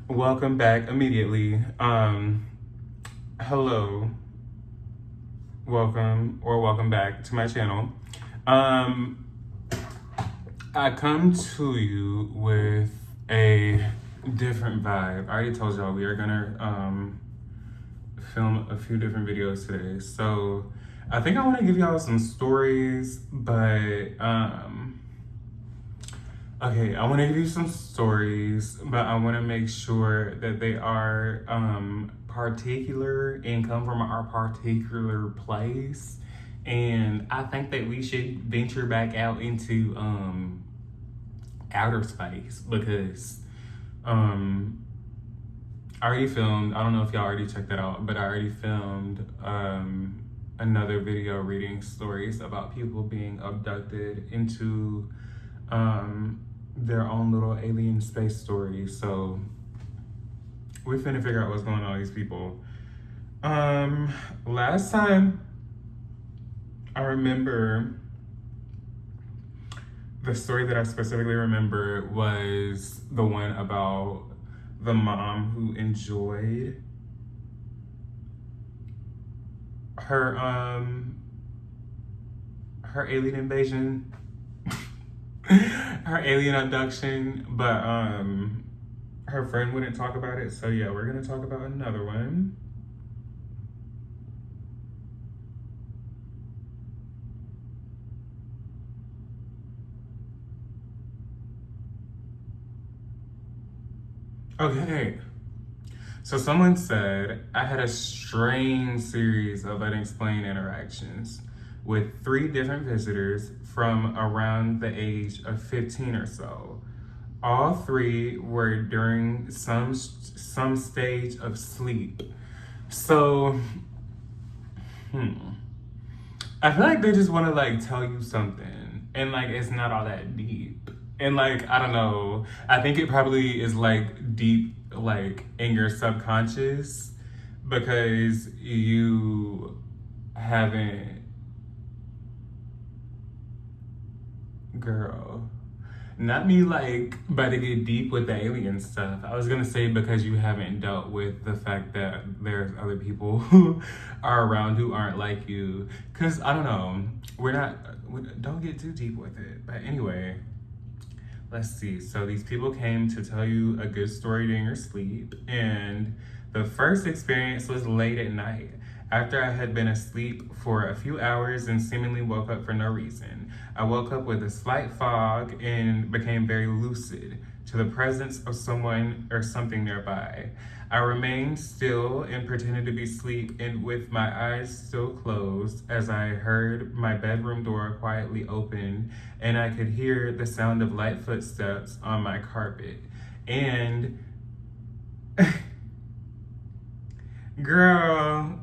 Welcome back immediately. Hello, welcome back to my channel. Um, I come to you with a different vibe. I already told y'all we are gonna film a few different videos today. So I think I want to give y'all some stories, but okay, I want to give you some stories, but I want to make sure that they are particular and come from our particular place. And I think that we should venture back out into outer space because I already filmed, I don't know if y'all already checked that out, but I already filmed another video reading stories about people being abducted into their own little alien space stories. So we're finna figure out what's going on with these people. Last time I remember, the story that I specifically remember was the one about the mom who enjoyed her her alien invasion, her alien abduction, but her friend wouldn't talk about it. So yeah, we're gonna talk about another one. Okay, so someone said I had a strange series of unexplained interactions with 3 different visitors from around the age of 15 or so. All 3 were during some stage of sleep. So, I feel like they just want to like tell you something, and like it's not all that deep. And like I don't know, I think it probably is like deep, like in your subconscious, because you haven't, girl. Not me like about to get deep with the alien stuff. I was gonna say because you haven't dealt with the fact that there's other people who are around who aren't like you. Cause I don't know, don't get too deep with it. But anyway, let's see. So these people came to tell you a good story during your sleep, and the first experience was late at night. After I had been asleep for a few hours and seemingly woke up for no reason, I woke up with a slight fog and became very lucid to the presence of someone or something nearby. I remained still and pretended to be asleep and with my eyes still closed as I heard my bedroom door quietly open and I could hear the sound of light footsteps on my carpet. And girl,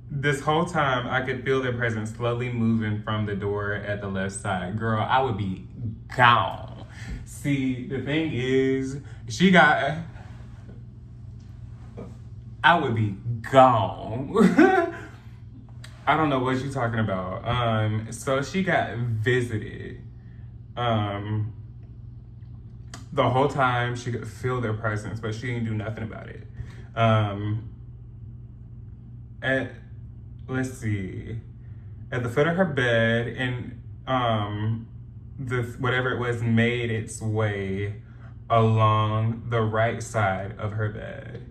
this whole time, I could feel their presence slowly moving from the door at the left side. Girl, I would be gone. See, the thing is, I would be gone. I don't know what you're talking about. So she got visited. The whole time she could feel their presence, but she didn't do nothing about it. And let's see, at the foot of her bed, and the whatever it was made its way along the right side of her bed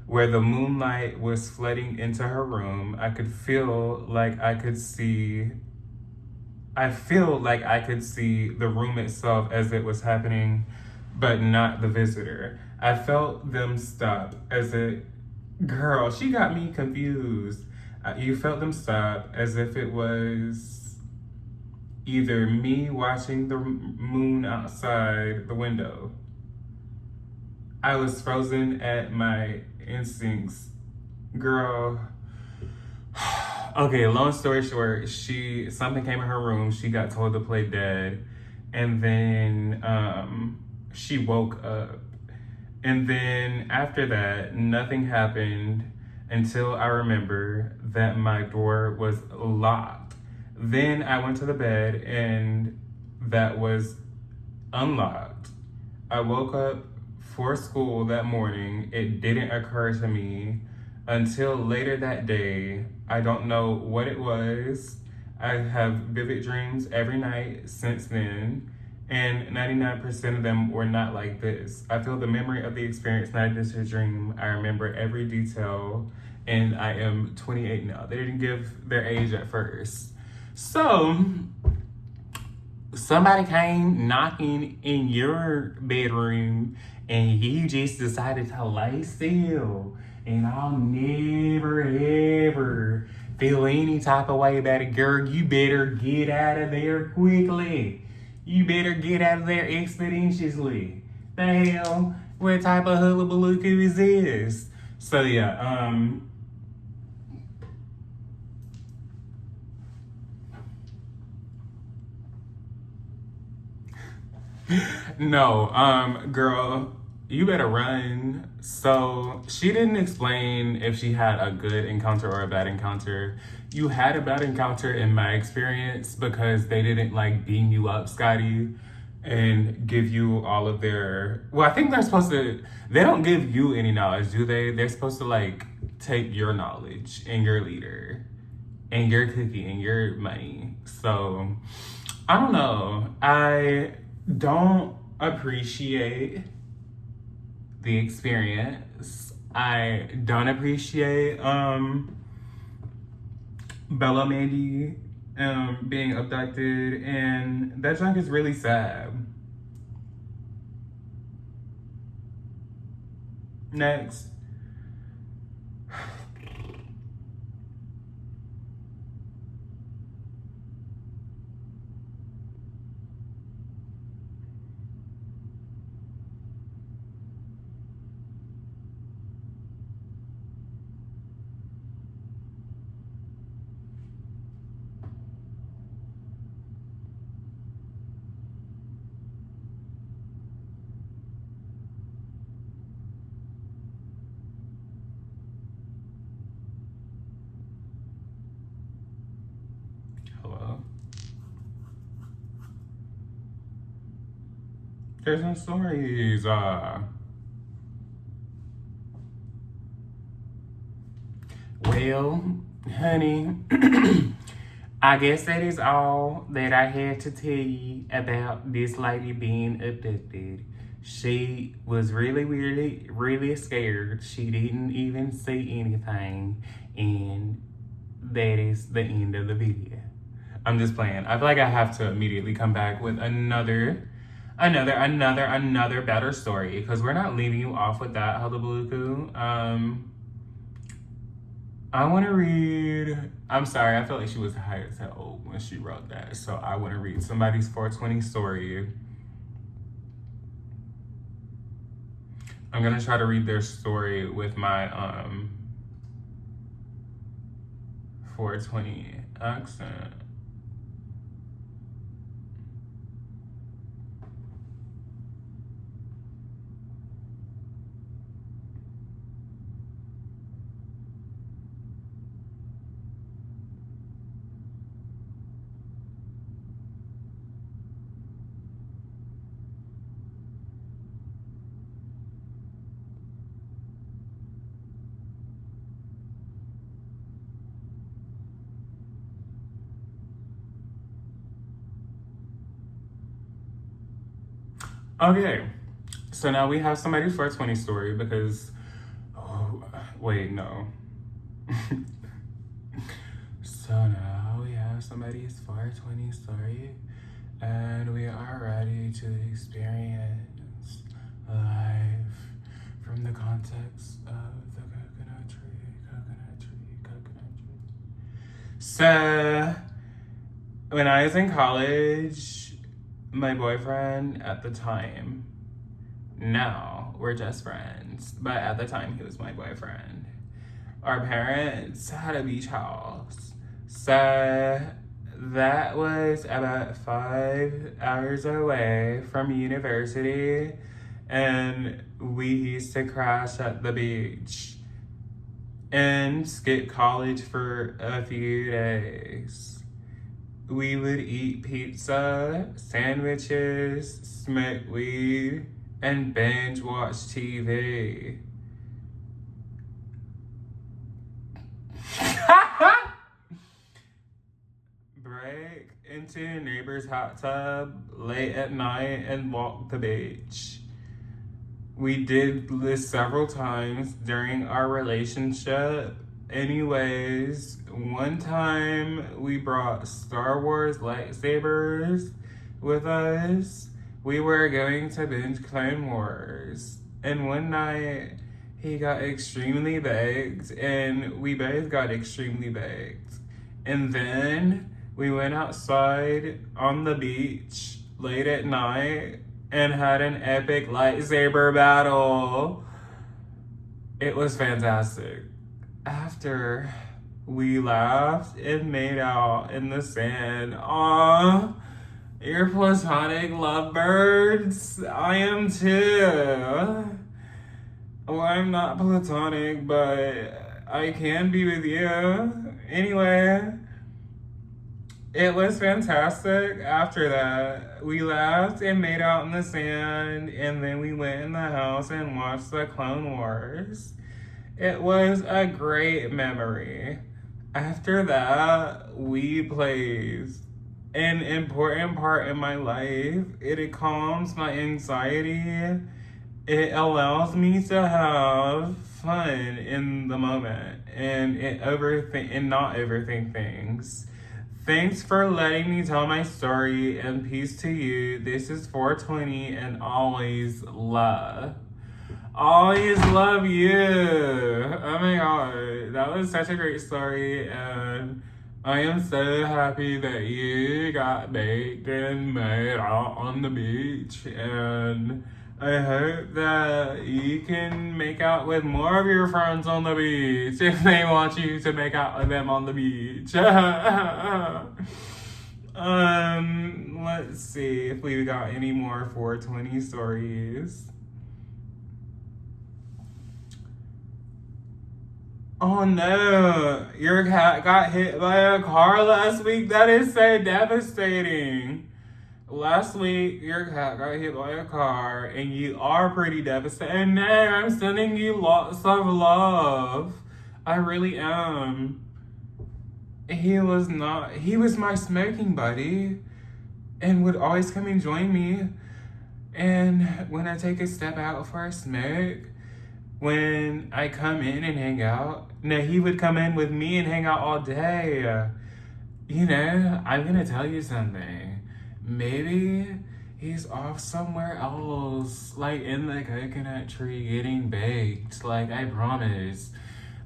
where the moonlight was flooding into her room. I feel like I could see the room itself as it was happening, but not the visitor. I felt them stop as it, girl, she got me confused. You felt them stop as if it was either me watching the moon outside the window. I was frozen at my instincts. Girl. Okay, long story short, something came in her room, she got told to play dead, and then she woke up. And then after that, nothing happened until I remember that my door was locked. Then I went to the bed and that was unlocked. I woke up for school that morning. It didn't occur to me until later that day. I don't know what it was. I have vivid dreams every night since then, and 99% of them were not like this. I feel the memory of the experience not just a dream. I remember every detail, and I am 28 now. They didn't give their age at first. So, somebody came knocking in your bedroom, and you just decided to lay still. And I'll never, ever feel any type of way about it, girl. You better get out of there quickly. You better get out of there expeditiously. The hell? What type of hullabaloo is this? So yeah, no, girl, you better run. So she didn't explain if she had a good encounter or a bad encounter. You had a bad encounter in my experience because they didn't like beam you up, Scotty, and give you all of their. Well, I think they're supposed to. They don't give you any knowledge, do they? They're supposed to like take your knowledge and your leader and your cookie and your money. So I don't know. I don't appreciate the experience. I don't appreciate Bella Mandy being abducted, and that junk is really sad. Next. Hello. There's no stories. Well, honey, I guess that is all that I had to tell you about this lady being abducted. She was really scared. She didn't even see anything, and that is the end of the video. I'm just playing. I feel like I have to immediately come back with another better story, because we're not leaving you off with that hullabaloo. I want to read. I'm sorry, I felt like she was high as hell when she wrote that. So I want to read somebody's 420 story. I'm gonna try to read their story with my 420 accent. Okay, so now we have somebody's 420 story because, oh, wait, no. So now we have somebody's 420 story, and we are ready to experience life from the context of the coconut tree. So, when I was in college, my boyfriend at the time, now we're just friends, but at the time he was my boyfriend. Our parents had a beach house. So that was about 5 hours away from university, and we used to crash at the beach and skip college for a few days. We would eat pizza, sandwiches, smoke weed, and binge watch TV. Break into a neighbor's hot tub late at night and walk the beach. We did this several times during our relationship. Anyways, one time we brought Star Wars lightsabers with us. We were going to binge Clone Wars. And one night, he got extremely baked, and we both got extremely baked. And then we went outside on the beach late at night and had an epic lightsaber battle. It was fantastic. After we laughed and made out in the sand. Aww, you're platonic lovebirds. I am too. Well, I'm not platonic, but I can be with you. Anyway, it was fantastic. After that, we laughed and made out in the sand, and then we went in the house and watched the Clone Wars. It was a great memory. After that, we played an important part in my life. It calms my anxiety. It allows me to have fun in the moment and not overthink things. Thanks for letting me tell my story, and peace to you. This is 420 and always love. Always love you. Oh my god, that was such a great story, and I am so happy that you got baked and made out on the beach, and I hope that you can make out with more of your friends on the beach if they want you to make out with them on the beach. Let's see if we got any more 420 stories. Oh no, your cat got hit by a car last week. That is so devastating. Last week, your cat got hit by a car, and you are pretty devastated. And no, I'm sending you lots of love. I really am. He was my smoking buddy, and would always come and join me. And when I take a step out for a smoke, when I come in and hang out, no, he would come in with me and hang out all day. You know, I'm gonna tell you something. Maybe he's off somewhere else, like in the coconut tree getting baked. Like, I promise.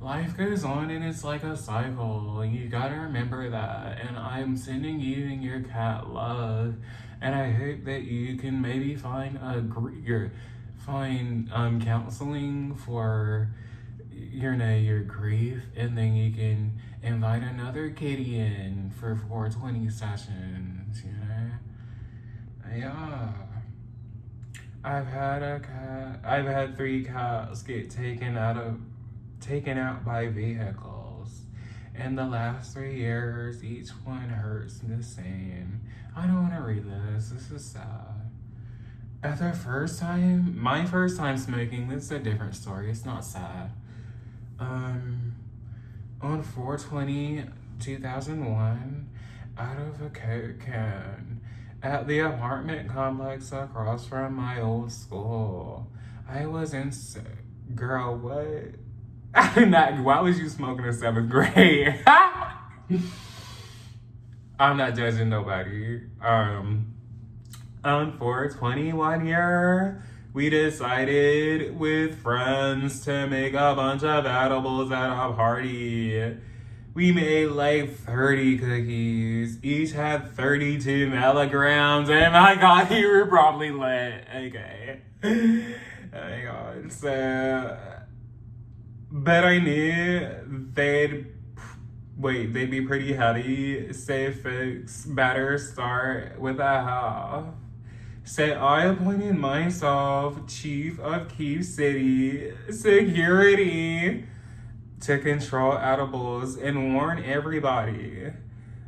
Life goes on and it's like a cycle. You gotta remember that. And I'm sending you and your cat love. And I hope that you can maybe find counseling for your grief, and then you can invite another kitty in for 420 sessions, you know? Yeah. I've had 3 cats get taken out by vehicles. In the last 3 years, each one hurts the same. I don't want to read this. This is sad. My first time smoking, this is a different story. It's not sad. On 4/20/2001, out of a Coke can at the apartment complex across from my old school. I was in... Girl, what? Why was you smoking in 7th grade? I'm not judging nobody. On 4/21 year, we decided with friends to make a bunch of edibles at a party. We made like 30 cookies. Each had 32 milligrams. Oh my god, you were probably lit. Okay. Oh my god. So, but I knew they'd be pretty heavy. So folks better start with a half. So I appointed myself Chief of Keep City Security to control edibles and warn everybody.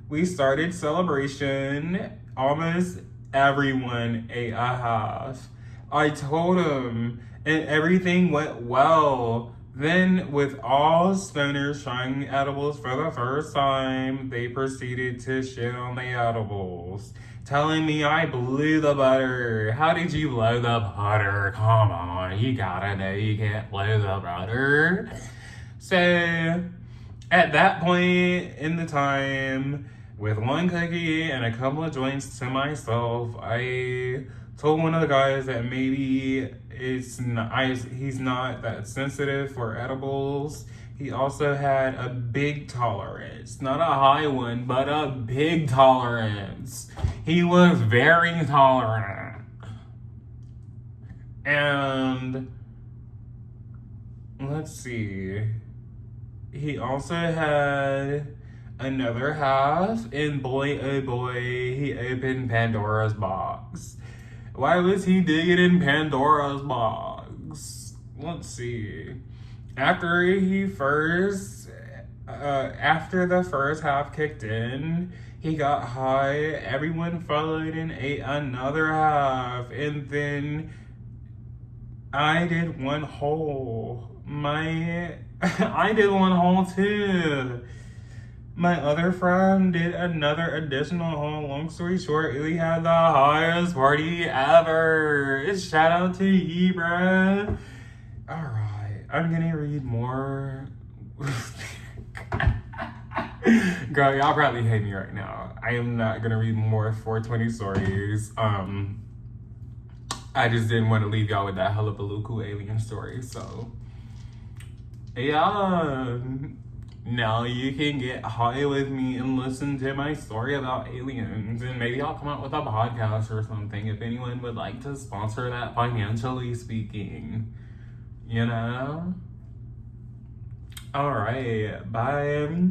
We started celebration. Almost everyone ate a half. I told him, and everything went well. Then, with all stoners trying edibles for the first time, they proceeded to shit on the edibles, telling me I blew the butter. How did you blow the butter? Come on, you gotta know you can't blow the butter. So, at that point in the time, with one cookie and a couple of joints to myself, I told one of the guys that maybe he's not that sensitive for edibles. He also had a big tolerance, not a high one, but a big tolerance. He was very tolerant. And let's see. He also had another half, and boy, oh boy, he opened Pandora's box. Why was he digging in Pandora's box? Let's see. After the first half kicked in, he got high. Everyone followed and ate another half, and then I did one whole. I did one whole too. My other friend did another additional whole. Long story short, we had the highest party ever. Shout out to you, bruh. Alright, I'm gonna read more. Girl, y'all probably hate me right now. I am not gonna read more 420 stories. I just didn't want to leave y'all with that hullabaloo alien story, so yeah. Now you can get high with me and listen to my story about aliens, and maybe I'll come out with a podcast or something if anyone would like to sponsor that, financially speaking. You know? Alright, bye.